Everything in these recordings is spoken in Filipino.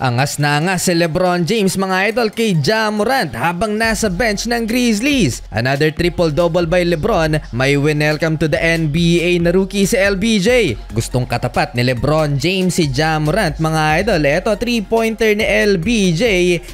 Angas na angas si LeBron James mga idol kay Ja Morant habang nasa bench ng Grizzlies. Another triple-double by LeBron, may welcome to the NBA na rookie si LBJ. Gustong katapat ni LeBron James si Ja Morant mga idol. Eto 3-pointer ni LBJ,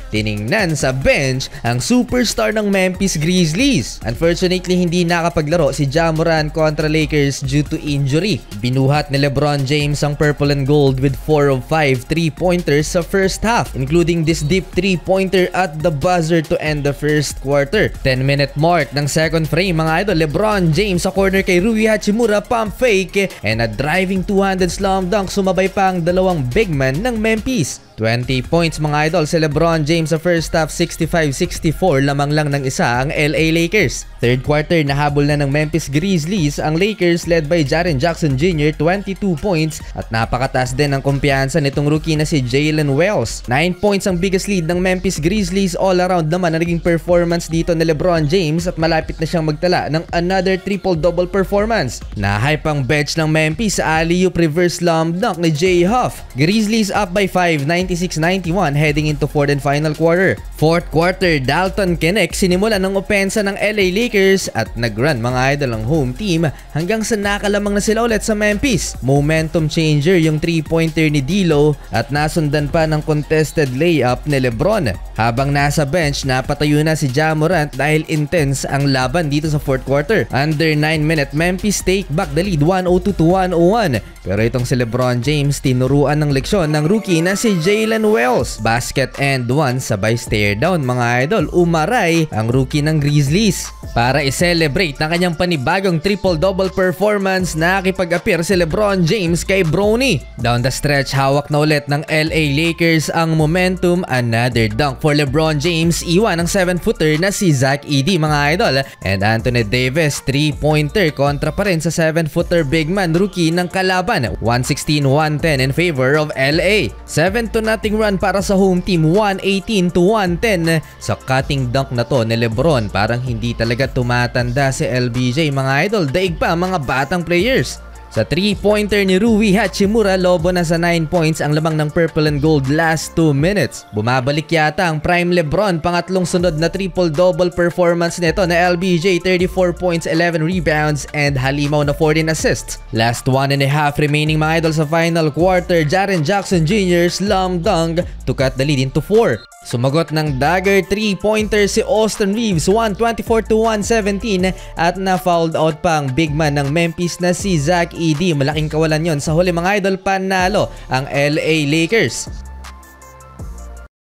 tiningnan sa bench ang superstar ng Memphis Grizzlies. Unfortunately hindi nakapaglaro si Ja Morant kontra Lakers due to injury. Binuhat ni LeBron James ang purple and gold with 4 of 5 3-pointers sa first half, including this deep 3-pointer at the buzzer to end the first quarter. 10-minute mark ng second frame mga idol, LeBron James sa corner kay Rui Hachimura, pump fake and a driving two-handed slam dunk, sumabay pa ang dalawang big man ng Memphis. 20 points mga idol si LeBron James sa first half, 65-64 lamang lang ng isa ang LA Lakers. Third quarter nahabol na ng Memphis Grizzlies ang Lakers led by Jaren Jackson Jr. 22 points at napakataas din ang kumpiyansa nitong rookie na si Jalen Wells. 9 points ang biggest lead ng Memphis Grizzlies. All around naman ang naging performance dito ni LeBron James at malapit na siyang magtala ng another triple-double performance. Na-hype ang bench ng Memphis sa alley-oop reverse slam dunk ni Jay Huff. Grizzlies up by 5, 96-91 heading into fourth and final quarter. Fourth quarter, Dalton Knecht sinimulan ng opensa ng LA Lakers at nag-run mga idol ang home team hanggang sa nakalamang na sila ulit sa Memphis. Momentum changer yung 3-pointer ni D'Lo at nasundan pa ng contested layup ni LeBron. Habang nasa bench, napatayo na si Ja Morant dahil intense ang laban dito sa fourth quarter. Under 9-minute, Memphis take back the lead 102-101. Pero itong si LeBron James tinuruan ng leksyon ng rookie na si Jalen Wells. Basket and one, sabay stare down mga idol. Umaray ang rookie ng Grizzlies. Para i-celebrate ng kanyang panibagong triple-double performance, nakikipag-appear si LeBron James kay Bronny. Down the stretch, hawak na ulit ng LA Lakers ang momentum. Another dunk for LeBron James. Iwan ang 7-footer na si Zach Edey mga idol. And Anthony Davis, 3-pointer kontra pa rin sa 7-footer big man rookie ng kalaban. 116-110 in favor of LA. 7-0 run para sa home team, 118-110 sa cutting dunk na to ni LeBron. Parang hindi talaga tumatanda si LBJ mga idol. Daig pa mga batang players. Sa 3-pointer ni Rui Hachimura, lobo na sa 9 points ang lamang ng purple and gold last 2 minutes. Bumabalik yata ang prime LeBron, pangatlong sunod na triple-double performance nito na LBJ, 34 points, 11 rebounds, and halimaw na 14 assists. Last 1.5 remaining mga idol sa final quarter, Jaren Jackson Jr. slam dunk to cut the lead into 4. Sumagot ng dagger 3-pointer si Austin Reeves, 124-117 at na-fouled out pa ang big man ng Memphis na si Zach Edey. Malaking kawalan yon sa huli mga idol, panalo ang LA Lakers.